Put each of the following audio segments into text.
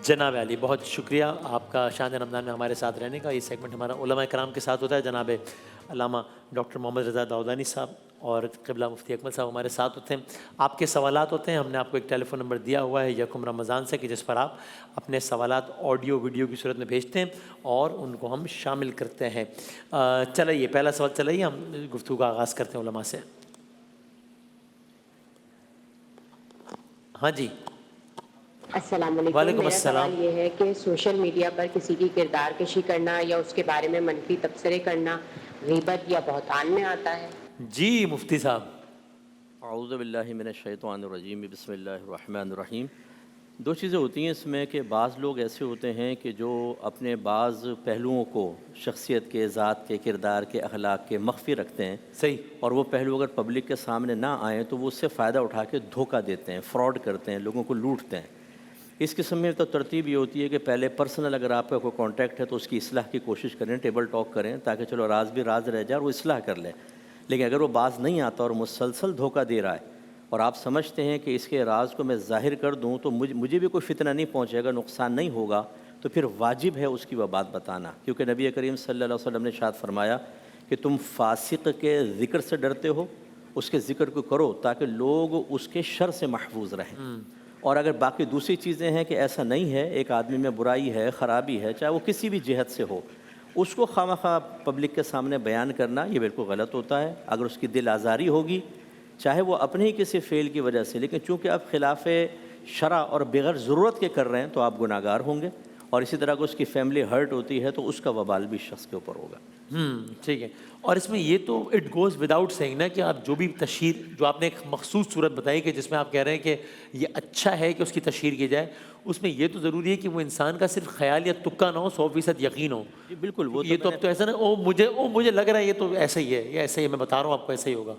جناب علی، بہت شکریہ آپ کا شان رمضان میں ہمارے ساتھ رہنے کا۔ یہ سیگمنٹ ہمارا علماء کرام کے ساتھ ہوتا ہے۔ جناب علامہ ڈاکٹر محمد رضا داؤدانی صاحب اور قبلہ مفتی اکمل صاحب ہمارے ساتھ ہوتے ہیں۔ آپ کے سوالات ہوتے ہیں، ہم نے آپ کو ایک ٹیلی فون نمبر دیا ہوا ہے یکم رمضان سے، کہ جس پر آپ اپنے سوالات آڈیو ویڈیو کی صورت میں بھیجتے ہیں اور ان کو ہم شامل کرتے ہیں۔ چلائیے پہلا سوال، چلائیے ہم گفتگو کا آغاز کرتے ہیں علماء سے۔ ہاں جی، السلام علیکم۔ وعلیکم میرا السلام۔ سوال یہ ہے کہ سوشل میڈیا پر کسی کی کردار کشی کرنا یا اس کے بارے میں منفی تبصرے کرنا غیبت یا بہتان میں آتا ہے؟ جی مفتی صاحب۔ اعوذ باللہ من الشیطان الرجیم، بسم اللہ الرحمن الرحیم۔ دو چیزیں ہوتی ہیں اس میں کہ بعض لوگ ایسے ہوتے ہیں کہ جو اپنے بعض پہلوؤں کو شخصیت کے، ذات کے، کردار کے، اخلاق کے مخفی رکھتے ہیں، صحیح۔ اور وہ پہلو اگر پبلک کے سامنے نہ آئیں تو وہ اس سے فائدہ اٹھا کے دھوکہ دیتے ہیں، فراڈ کرتے ہیں، لوگوں کو لوٹتے ہیں۔ اس قسم میں تو ترتیب یہ ہوتی ہے کہ پہلے پرسنل اگر آپ کا کوئی کانٹیکٹ ہے تو اس کی اصلاح کی کوشش کریں، ٹیبل ٹاک کریں، تاکہ چلو راز بھی راز رہ جائے اور وہ اصلاح کر لیں۔ لیکن اگر وہ باز نہیں آتا اور مسلسل دھوکہ دے رہا ہے اور آپ سمجھتے ہیں کہ اس کے راز کو میں ظاہر کر دوں تو مجھے بھی کوئی فتنہ نہیں پہنچے گا، نقصان نہیں ہوگا، تو پھر واجب ہے اس کی وہ بات بتانا، کیونکہ نبی کریم صلی اللہ علیہ وسلم نے ارشاد فرمایا کہ تم فاسق کے ذکر سے ڈرتے ہو، اس کے ذکر کو کرو تاکہ لوگ اس کے شر سے محفوظ رہیں۔ اور اگر باقی دوسری چیزیں ہیں کہ ایسا نہیں ہے، ایک آدمی میں برائی ہے، خرابی ہے، چاہے وہ کسی بھی جہت سے ہو، اس کو خواہ پبلک کے سامنے بیان کرنا یہ بالکل غلط ہوتا ہے۔ اگر اس کی دل آزاری ہوگی، چاہے وہ اپنے ہی کسی فعل کی وجہ سے، لیکن چونکہ آپ خلاف شرع اور بغیر ضرورت کے کر رہے ہیں تو آپ گناہ گار ہوں گے، اور اسی طرح اگر اس کی فیملی ہرٹ ہوتی ہے تو اس کا وبال بھی شخص کے اوپر ہوگا۔ ٹھیک ہے۔ اور اس میں یہ تو اٹ گوز وداؤٹ سینگ نا کہ آپ جو بھی تشہیر، جو آپ نے ایک مخصوص صورت بتائی کہ جس میں آپ کہہ رہے ہیں کہ یہ اچھا ہے کہ اس کی تشہیر کی جائے، اس میں یہ تو ضروری ہے کہ وہ انسان کا صرف خیال یا تکا نہ ہو، 100% یقین ہو۔ جی بالکل، وہ یہ تو اب تو ایسا نا مجھے لگ رہا ہے یہ تو ایسا ہی ہے، یہ ایسا ہی ہے، میں بتا رہا ہوں آپ کو ایسا ہی ہوگا۔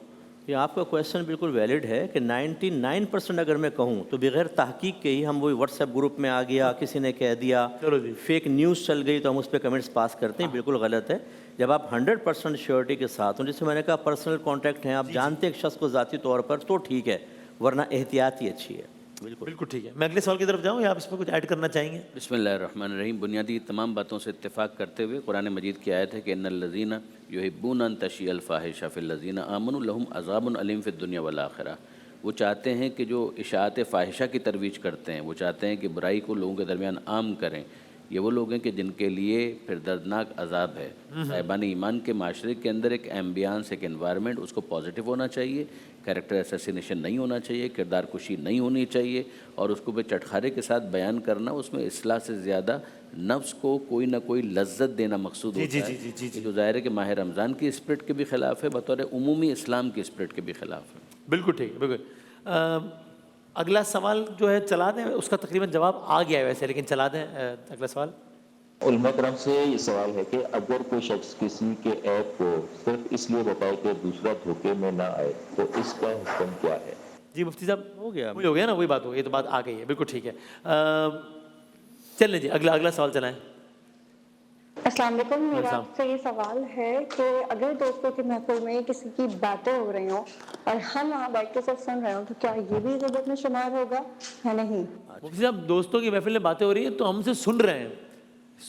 یہ آپ کا کویشچن بالکل ویلڈ ہے کہ 99% اگر میں کہوں تو بغیر تحقیق کے ہی ہم وہی واٹس ایپ گروپ میں آ گیا، کسی نے کہہ دیا، چلو جی، فیک نیوز چل گئی تو ہم اس پہ کمنٹس پاس کرتے ہیں، بالکل غلط ہے۔ جب آپ 100% شیورٹی کے ساتھ ہوں، جیسے میں نے کہا پرسنل کانٹیکٹ ہیں، آپ جانتے ہیں ایک شخص کو ذاتی طور پر، تو ٹھیک ہے، ورنہ احتیاط ہی اچھی ہے۔ بالکل ٹھیک ہے۔ میں اگلے سوال کی طرف جاؤں یا آپ اس میں کچھ ایڈ کرنا چاہیں گے؟ بسم اللہ الرحمن الرحیم۔ بنیادی تمام باتوں سے اتفاق کرتے ہوئے قرآن مجید کی آیت ہے کہ ان الذین یحبون ان تشیع الفاحشہ فی الذین آمنوا لہم عذاب علیم فی الدنیا والآخرہ۔ وہ چاہتے ہیں کہ جو اشاعت فاحشہ کی ترویج کرتے ہیں، وہ چاہتے ہیں کہ برائی کو لوگوں کے درمیان عام کریں، یہ وہ لوگ ہیں کہ جن کے لیے پھر دردناک عذاب ہے۔ صاحبان ایمان کے معاشرے کے اندر ایک ایمبیانس، ایک انوائرمنٹ، اس کو پازیٹیو ہونا چاہیے، کیریکٹر اسیسینیشن نہیں ہونا چاہیے، کردار کشی نہیں ہونی چاہیے، اور اس کو بے چٹخارے کے ساتھ بیان کرنا، اس میں اصلاح سے زیادہ نفس کو کوئی نہ کوئی لذت دینا مقصود ہوتا ہے، جو ظاہر ہے کہ ماہ رمضان کی اسپرٹ کے بھی خلاف ہے، بطور عمومی اسلام کی اسپرٹ کے بھی خلاف ہے۔ بالکل ٹھیک ہے، بالکل۔ اگلا سوال جو ہے چلا دیں، اس کا تقریباً جواب آ گیا ہے ویسے، لیکن چلا دیں اگلا سوال۔ علماء کرام سے یہ سوال ہے کہ اگر کوئی شخص کسی کے عیب کو صرف اس لیے بتائے کہ دوسرا دھوکے میں نہ آئے تو اس کا حکم کیا ہے؟ جی مفتی صاحب، ہو گیا وہی ہو گیا نا، وہی بات ہو گئی، یہ تو بات آ گئی ہے، بالکل ٹھیک ہے۔ چلیں جی اگلا سوال چلائیں۔ السلام علیکم۔ میرا آپ سے یہ سوال ہے کہ اگر دوستوں کے محفل میں کسی کی باتیں ہو رہی ہوں اور ہم وہاں بیٹھ کے سب سن رہے ہوں تو کیا یہ بھی غیبت میں شمار ہوگا یا نہیں؟ مفتی صاحب، دوستوں کی محفل میں باتیں ہو رہی ہیں تو ہم سے سن رہے ہیں،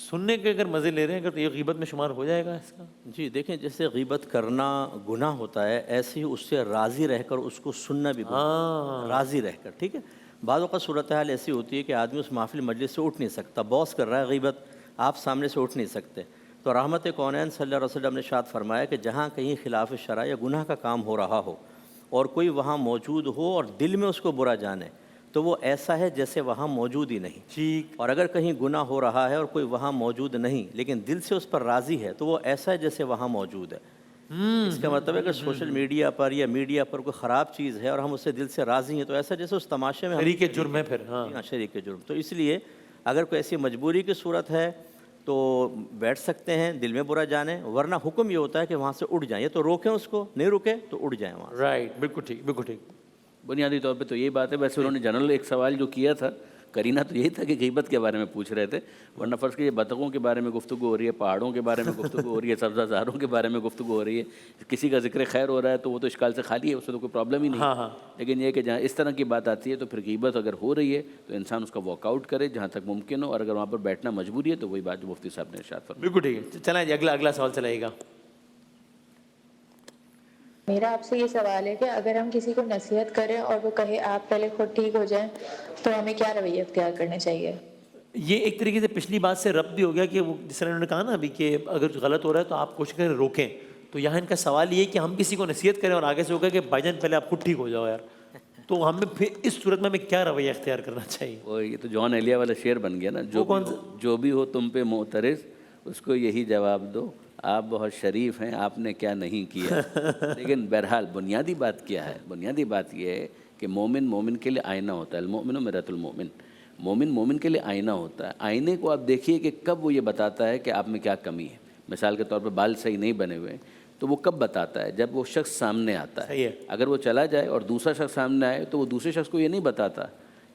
سننے کے اگر مزے لے رہے ہیں اگر، تو یہ غیبت میں شمار ہو جائے گا اس کا؟ جی دیکھیں، جیسے غیبت کرنا گناہ ہوتا ہے، ایسے ہی اس سے راضی رہ کر اس کو سننا بھی گناہ، راضی رہ کر، ٹھیک ہے۔ بعض اوقات صورتحال ایسی ہوتی ہے کہ آدمی اس محفل مجلس سے اٹھ نہیں سکتا، باس کر رہا ہے غیبت، آپ سامنے سے اٹھ نہیں سکتے، تو رحمت کونین صلی اللہ علیہ وسلم نے ارشاد فرمایا کہ جہاں کہیں خلاف شرع یا گناہ کا کام ہو رہا ہو اور کوئی وہاں موجود ہو اور دل میں اس کو برا جانے تو وہ ایسا ہے جیسے وہاں موجود ہی نہیں، ٹھیک۔ اور اگر کہیں گناہ ہو رہا ہے اور کوئی وہاں موجود نہیں لیکن دل سے اس پر راضی ہے تو وہ ایسا ہے جیسے وہاں موجود ہے۔ اس کا مطلب ہے کہ سوشل میڈیا پر یا میڈیا پر کوئی خراب چیز ہے اور ہم اس سے دل سے راضی ہیں تو ایسا جیسے اس تماشے میں شریک جرم ہے پھر۔ ہاں، شریک جرم۔ تو اس لیے اگر کوئی ایسی مجبوری کی صورت ہے تو بیٹھ سکتے ہیں، دل میں برا جانیں، ورنہ حکم یہ ہوتا ہے کہ وہاں سے اٹھ جائیں، یا تو روکیں اس کو، نہیں رکے تو اٹھ جائیں وہاں سے۔ رائٹ، بالکل ٹھیک، بالکل ٹھیک۔ بنیادی طور پہ تو یہی بات ہے۔ ویسے انہوں نے جنرل ایک سوال جو کیا تھا کرینہ تو یہی تھا کہ غیبت کے بارے میں پوچھ رہے تھے، ورنہ فرض کہ بطخوں کے بارے میں گفتگو ہو رہی ہے، پہاڑوں کے بارے میں گفتگو ہو رہی ہے، سبزہ زاروں کے بارے میں گفتگو ہو رہی ہے، کسی کا ذکر خیر ہو رہا ہے تو وہ تو اشکال سے خالی ہے، اس میں تو کوئی پرابلم ہی نہیں. لیکن یہ کہ جہاں اس طرح کی بات آتی ہے تو پھر غیبت اگر ہو رہی ہے تو انسان اس کا واک آؤٹ کرے جہاں تک ممکن ہو، اور اگر وہاں پر بیٹھنا مجبوری ہے تو وہی بات جو مفتی صاحب نے ارشاد فرمائی. بالکل ٹھیک ہے. چلیں جی اگلا سوال چلائے گا. میرا آپ سے یہ سوال ہے کہ اگر ہم کسی کو نصیحت کریں اور وہ کہے آپ پہلے خود ٹھیک ہو جائیں تو ہمیں کیا رویہ اختیار کرنا چاہیے؟ یہ ایک طریقے سے پچھلی بات سے ربط بھی ہو گیا کہ وہ جس طرح انہوں نے کہا نا ابھی کہ اگر کچھ غلط ہو رہا ہے تو آپ کوشش کریں روکیں. تو یہاں ان کا سوال یہ ہے کہ ہم کسی کو نصیحت کریں اور آگے سے ہوگا کہ بھائی جان پہلے آپ خود ٹھیک ہو جاؤ یار. تو ہمیں پھر اس صورت میں ہمیں کیا رویہ اختیار کرنا چاہیے؟ وہ یہ تو جان ایلیا والا شعر بن گیا نا، جو بھی ہو تم پہ معترض اس کو یہی جواب دو، آپ بہت شریف ہیں، آپ نے کیا نہیں کیا. لیکن بہرحال بنیادی بات کیا ہے؟ بنیادی بات یہ ہے کہ مومن کے لیے آئینہ ہوتا ہے. المؤمن مرآۃ المؤمن. مومن کے لیے آئینہ ہوتا ہے. آئینے کو آپ دیکھیے کہ کب وہ یہ بتاتا ہے کہ آپ میں کیا کمی ہے. مثال کے طور پہ بال صحیح نہیں بنے ہوئے تو وہ کب بتاتا ہے؟ جب وہ شخص سامنے آتا ہے. اگر وہ چلا جائے اور دوسرا شخص سامنے آئے تو وہ دوسرے شخص کو یہ نہیں بتاتا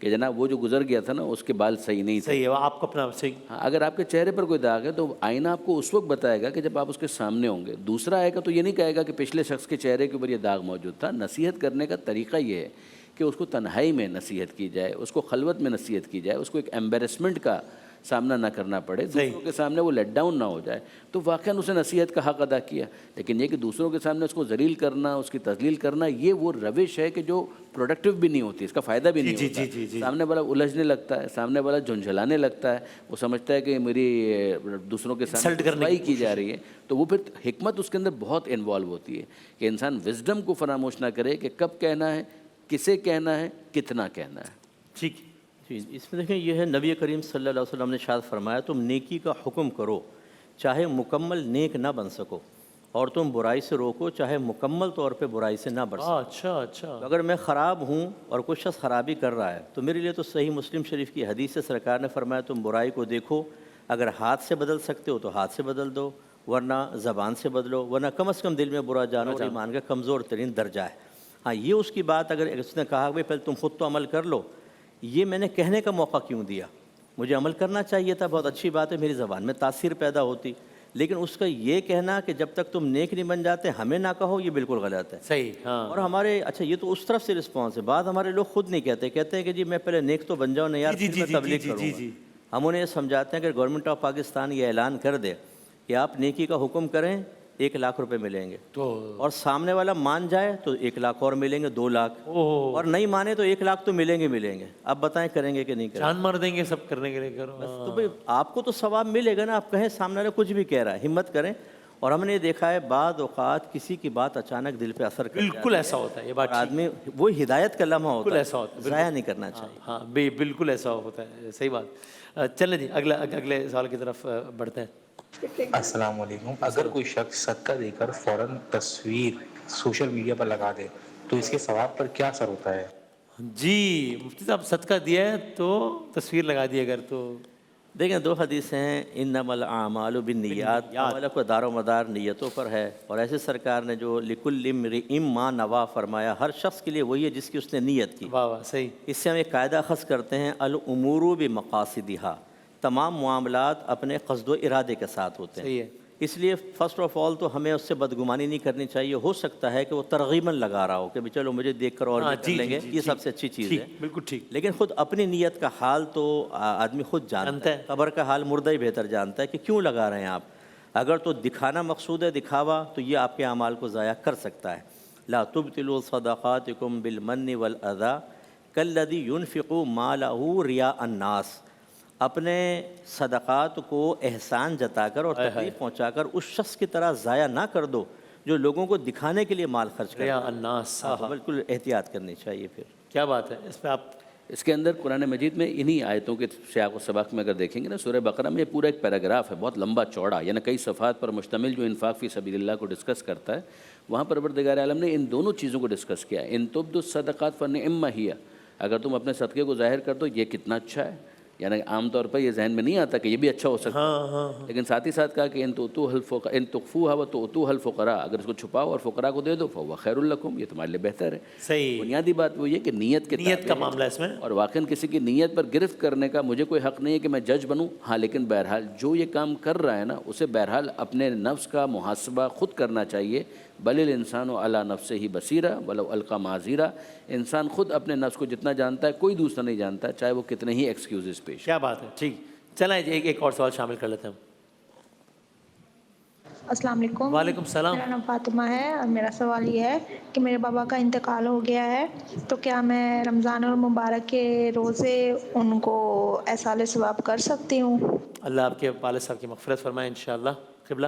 کہ جناب وہ جو گزر گیا تھا نا اس کے بال صحیح نہیں تھے. صحیح ہے، آپ کو اپنا صحیح. اگر آپ کے چہرے پر کوئی داغ ہے تو آئینہ آپ کو اس وقت بتائے گا کہ جب آپ اس کے سامنے ہوں گے. دوسرا آئے گا تو یہ نہیں کہے گا کہ پچھلے شخص کے چہرے کے اوپر یہ داغ موجود تھا. نصیحت کرنے کا طریقہ یہ ہے کہ اس کو تنہائی میں نصیحت کی جائے، اس کو خلوت میں نصیحت کی جائے، اس کو ایک ایمبیرسمنٹ کا سامنا نہ کرنا پڑے، دوسروں کے سامنے وہ لیٹ ڈاؤن نہ ہو جائے. تو واقعاً اسے نصیحت کا حق ادا کیا. لیکن یہ کہ دوسروں کے سامنے اس کو ذلیل کرنا، اس کی تذلیل کرنا، یہ وہ روش ہے کہ جو پروڈکٹیو بھی نہیں ہوتی، اس کا فائدہ بھی نہیں ہوتا. سامنے والا الجھنے لگتا ہے، سامنے والا جھنجھلانے لگتا ہے، وہ سمجھتا ہے کہ میری دوسروں کے سامنے رسوائی کی جا رہی ہے. تو وہ پھر حکمت اس کے اندر بہت انوالو ہوتی ہے کہ انسان وزڈم کو فراموش نہ کرے کہ کب کہنا ہے، کسے کہنا ہے، کتنا کہنا ہے. ٹھیک. جی اس میں دیکھیں یہ ہے نبی کریم صلی اللہ علیہ وسلم نے ارشاد فرمایا تم نیکی کا حکم کرو چاہے مکمل نیک نہ بن سکو، اور تم برائی سے روکو چاہے مکمل طور پہ برائی سے نہ بچ سکو. اچھا. اگر میں خراب ہوں اور کوئی شخص خرابی کر رہا ہے تو میرے لیے تو صحیح مسلم شریف کی حدیث سے سرکار نے فرمایا تم برائی کو دیکھو، اگر ہاتھ سے بدل سکتے ہو تو ہاتھ سے بدل دو، ورنہ زبان سے بدلو، ورنہ کم از کم دل میں برا جانو اور ایمان کا کمزور ترین درجہ ہے. ہاں یہ اس کی بات، اگر اس نے کہا کہ پہلے تم خود تو عمل کر لو، یہ میں نے کہنے کا موقع کیوں دیا؟ مجھے عمل کرنا چاہیے تھا، بہت اچھی بات ہے، میری زبان میں تاثیر پیدا ہوتی. لیکن اس کا یہ کہنا کہ جب تک تم نیک نہیں بن جاتے ہمیں نہ کہو، یہ بالکل غلط ہے. صحیح. ہاں. اور ہمارے اچھا یہ تو اس طرف سے رسپانس ہے. بعد ہمارے لوگ خود نہیں کہتے ہیں کہ جی میں پہلے نیک تو بن جاؤں نا یار، پھر میں تبلیغ کروں گا. ہم انہیں یہ سمجھاتے ہیں کہ گورنمنٹ آف پاکستان یہ اعلان کر دے کہ آپ نیکی کا حکم کریں 1 لاکھ روپے ملیں گے، اور سامنے والا مان جائے تو 1 لاکھ اور ملیں گے، 2 لاکھ، اور نہیں مانے تو 1 لاکھ تو ملیں گے. اب بتائیں کریں گے کہ نہیں کریں گے؟ جان مار دیں گے سب کرنے کے لیے. کرو تو بھائی آپ کو تو ثواب ملے گا نا. آپ کہیں سامنے والا کچھ بھی کہہ رہا ہے، ہمت کریں. اور ہم نے دیکھا ہے بعض اوقات کسی کی بات اچانک دل پہ اثر کرتی ہے، بالکل ایسا ہوتا ہے. یہ بات آدمی وہ ہدایت کا لمحہ ہوتا ہے، ایسا ہوتا ہے، ضائع نہیں کرنا چاہیے. ہاں بالکل ایسا ہوتا ہے. صحیح بات. چلیں جی اگلے سوال کی طرف بڑھتے ہیں. السلام علیکم. اگر کوئی شخص صدقہ دے کر فوراً تصویر سوشل میڈیا پر لگا دے تو اس کے ثواب پر کیا اثر ہوتا ہے؟ جی مفتی صاحب صدقہ دیا ہے تو تصویر لگا دی اگر تو دیکھیں 2 حدیثیں ہیں، انما الاعمال بالنیات، عمل کو دار و مدار نیتوں پر ہے. اور ایسے سرکار نے جو لکل امرئ ما نویٰ فرمایا، ہر شخص کے لیے وہی ہے جس کی اس نے نیت کی. واہ صحیح. اس سے ہم ایک قاعدہ اخذ کرتے ہیں الامور بمقاصدہا، تمام معاملات اپنے قصد و ارادے کے ساتھ ہوتے ہیں. صحیح ہے. اس لیے فرسٹ آف آل تو ہمیں اس سے بدگمانی نہیں کرنی چاہیے. ہو سکتا ہے کہ وہ ترغیباً لگا رہا ہو کہ چلو مجھے دیکھ کر اور بھی کر لیں گے، یہ سب سے اچھی چیز ہے. بالکل ٹھیک. لیکن خود اپنی نیت کا حال تو آدمی خود جانتا ہے. قبر کا حال مردہ ہی بہتر جانتا ہے کہ کیوں لگا رہے ہیں آپ. اگر تو دکھانا مقصود ہے، دکھاوا، تو یہ آپ کے اعمال کو ضائع کر سکتا ہے. لا تبطلوا صدقاتکم بالمن والاذی کالذی ينفق مالہ ریا الناس. اپنے صدقات کو احسان جتا کر اور تکلیف پہنچا کر اس شخص کی طرح ضائع نہ کر دو جو لوگوں کو دکھانے کے لیے مال خرچ کرے. ریا الناس. بالکل احتیاط کرنی چاہیے. پھر کیا بات ہے اس پہ آپ اس کے اندر قرآن مجید میں انہی آیتوں کے سیاق و سباق میں اگر دیکھیں گے نا، سورہ بقرہ میں یہ پورا ایک پیراگراف ہے بہت لمبا چوڑا، یعنی کئی صفحات پر مشتمل، جو انفاق فی سبیل اللہ کو ڈسکس کرتا ہے. وہاں پروردگار عالم نے ان دونوں چیزوں کو ڈسکس کیا ہے. ان تبدوا الصدقات فنعم ہی، اگر تم اپنے صدقے کو ظاہر کر دو یہ کتنا اچھا ہے. یعنی عام طور پر یہ ذہن میں نہیں آتا کہ یہ بھی اچھا ہو سکتا ہے، لیکن ساتھ ہی ساتھ کہا کہ ان تخفوها وتؤتوها الفقراء، اگر اس کو چھپاؤ اور فقراء کو دے دو فهو خیر لکم، یہ تمہارے لیے بہتر ہے۔ صحیح، بنیادی بات وہ یہ کہ نیت کے نیت کا معاملہ اس میں، اور واقعاً کسی کی نیت پر گرفت کرنے کا مجھے کوئی حق نہیں ہے کہ میں جج بنوں، ہاں لیکن بہرحال جو یہ کام کر رہا ہے نا اسے بہرحال اپنے نفس کا محاسبہ خود کرنا چاہیے۔ بل الانسان علی نفسہ بصیرہ ولو القی معاذیرہ، انسان خود اپنے نفس کو جتنا جانتا ہے کوئی دوسرا نہیں جانتا، چاہے وہ کتنے ہی ایکسکیوزز پیش۔ کیا بات ہے، ٹھیک چلیں جی ایک اور سوال شامل کر لیتے ہیں۔ السلام علیکم۔ وعلیکم السلام۔ میرا نام فاطمہ ہے اور میرا سوال یہ ہے کہ میرے بابا کا انتقال ہو گیا ہے، تو کیا میں رمضان اور مبارک کے روزے ان کو ایصال ثواب کر سکتی ہوں؟ اللہ آپ کے والد صاحب کی مغفرت فرمائے انشاءاللہ۔ قبلہ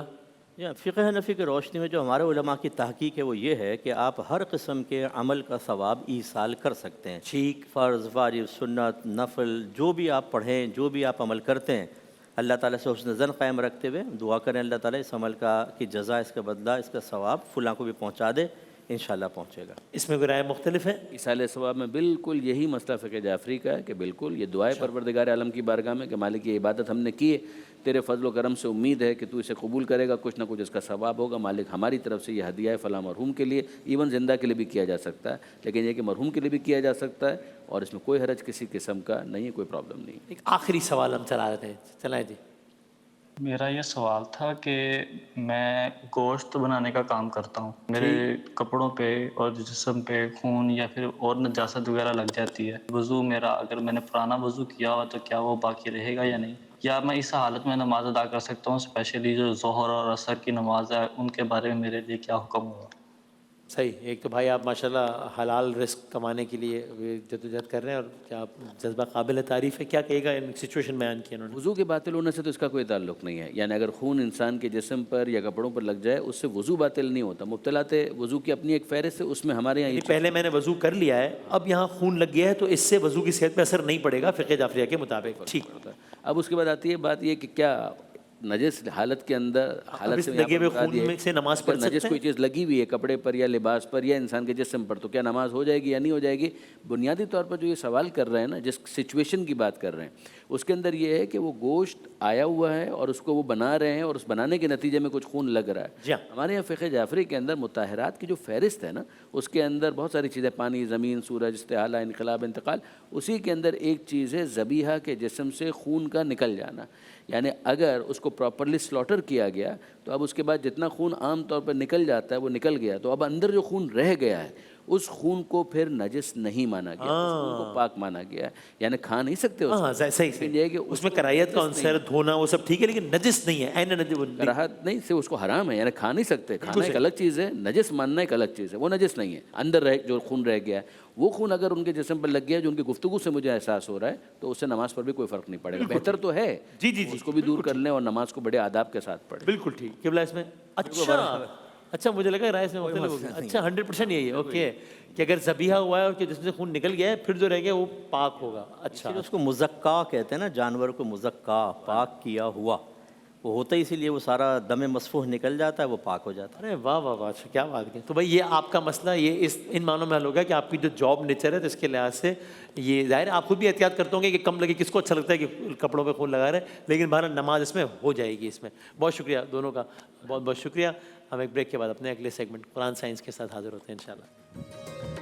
فقہ حنفی کی روشنی میں جو ہمارے علماء کی تحقیق ہے وہ یہ ہے کہ آپ ہر قسم کے عمل کا ثواب ایصال کر سکتے ہیں، ٹھیک، فرض، واجب، سنت، نفل، جو بھی آپ پڑھیں، جو بھی آپ عمل کرتے ہیں، اللہ تعالیٰ سے حسن ظن قائم رکھتے ہوئے دعا کریں اللہ تعالیٰ اس عمل کی جزا، اس کا بدلہ، اس کا ثواب فلاں کو بھی پہنچا دے، انشاءاللہ پہنچے گا۔ اس میں کوئی رائے مختلف ہے؟ ایصال ثواب میں بالکل یہی مسئلہ فقہ جعفری کا ہے کہ بالکل یہ دعائے پروردگار عالم کی بارگاہ میں کہ مالک یہ عبادت ہم نے کی ہے، تیرے فضل و کرم سے امید ہے کہ تو اسے قبول کرے گا، کچھ نہ کچھ اس کا ثواب ہوگا، مالک ہماری طرف سے یہ ہدیہ ہے فلاں مرحوم کے لیے، ایون زندہ کے لیے بھی کیا جا سکتا ہے، لیکن یہ کہ مرحوم کے لیے بھی کیا جا سکتا ہے اور اس میں کوئی حرج کسی قسم کا نہیں ہے، کوئی پرابلم نہیں۔ ایک آخری سوال ہم چلا رہے تھے، چلائیں جی۔ میرا یہ سوال تھا کہ میں گوشت بنانے کا کام کرتا ہوں، میرے کپڑوں پہ اور جسم پہ خون یا پھر اور نجاست وغیرہ لگ جاتی ہے، وضو میرا اگر میں نے پرانا وضو کیا ہوا تو کیا وہ باقی رہے گا یا نہیں؟ یا میں اس حالت میں نماز ادا کر سکتا ہوں؟ اسپیشلی جو ظہر اور عصر کی نماز ہے ان کے بارے میں میرے لیے کیا حکم ہوگا؟ صحیح، ایک تو بھائی آپ ماشاءاللہ حلال رزق کمانے کے لیے جدوجہد کر رہے ہیں اور کیا آپ جذبہ قابل تعریف ہے، کیا کہے گا ان سچویشن بیان کی انہوں نے؟ وضو کے باطل ہونے سے تو اس کا کوئی تعلق نہیں ہے، یعنی اگر خون انسان کے جسم پر یا کپڑوں پر لگ جائے اس سے وضو باطل نہیں ہوتا، مبتلات وضو کی اپنی ایک فہرست ہے، اس میں ہمارے یہاں پہلے میں نے وضو کر لیا ہے، اب یہاں خون لگ گیا ہے تو اس سے وضو کی صحت پہ اثر نہیں پڑے گا فقہ جعفریہ کے مطابق۔ ٹھیک، اب اس کے بعد آتی ہے بات یہ کہ کیا نجس حالت کے اندر حالت سے لگے ہوئے خون میں سے نماز پڑھ سکتے نجس کوئی چیز لگی ہوئی ہے کپڑے پر یا لباس پر یا انسان کے جسم پر، تو کیا نماز ہو جائے گی یا نہیں ہو جائے گی؟ بنیادی طور پر جو یہ سوال کر رہے ہیں نا، جس سچویشن کی بات کر رہے ہیں اس کے اندر یہ ہے کہ وہ گوشت آیا ہوا ہے اور اس کو وہ بنا رہے ہیں اور اس بنانے کے نتیجے میں کچھ خون لگ رہا ہے۔ ہمارے یہاں فقہ جعفری کے اندر مطہرات کی جو فہرست ہے نا اس کے اندر بہت ساری چیزیں، پانی، زمین، سورج، استحالہ، انقلاب، انتقال، اسی کے اندر ایک چیز ہے ذبیحہ کے جسم سے خون کا نکل جانا، یعنی اگر اس کو پراپرلی سلاٹر کیا گیا تو اب اس کے بعد جتنا خون عام طور پر نکل جاتا ہے وہ نکل گیا، تو اب اندر جو خون رہ گیا ہے اس خون کو پھر نجس نہیں مانا گیا، اس خون کو پاک مانا گیا ہے، یعنی کھا نہیں سکتے صحیح، اس میں کراہیت کا عنصر، دھونا وہ سب ٹھیک ہے لیکن نجس نہیں ہے، کراہت نہیں سے اس کو حرام ہے، یعنی کھا نہیں سکتے، کھانا ایک الگ چیز ہے، نجس ماننا ایک الگ چیز ہے، وہ نجس نہیں ہے، اندر رہ جو خون رہ گیا ہے وہ خون اگر ان کے جسم پر لگ گیا ہے جو ان کی گفتگو سے مجھے احساس ہو رہا ہے تو اس سے نماز پر بھی کوئی فرق نہیں پڑے گا، بہتر تو ہے اس کو بھی دور کر لیں اور نماز کو بڑے آداب کے ساتھ پڑھیں۔ بالکل ٹھیک، قبلہ اس میں اچھا مجھے لگا رائے اس میں مختلف ہو گیا، اچھا 100% یہی ہے، اوکے، کہ اگر ذبیحہ ہوا ہے اور کہ جس میں خون نکل گیا ہے پھر جو رہ گیا وہ پاک ہوگا۔ اچھا، اس کو مزکا کہتے ہیں نا، جانور کو مزکا، پاک کیا ہوا، وہ ہوتا ہی اسی لیے وہ سارا دم مسفوح نکل جاتا ہے، وہ پاک ہو جاتا ہے۔ ارے واہ واہ واہ، کیا بات ہے۔ تو بھائی یہ آپ کا مسئلہ یہ ان معنوں میں حل ہوگا کہ آپ کی جو جاب نیچر ہے تو اس کے لحاظ سے یہ ظاہر ہے آپ خود بھی احتیاط کرتے ہوں گے کہ کم لگے، کس کو اچھا لگتا ہے کہ کپڑوں پہ خون لگا رہے ہیں، لیکن بہرحال نماز اس میں ہو جائے گی۔ اس میں بہت شکریہ دونوں کا، بہت بہت شکریہ۔ ہم ایک بریک کے بعد اپنے اگلے سیگمنٹ قرآن سائنس کے ساتھ حاضر ہوتے ہیں انشاءاللہ۔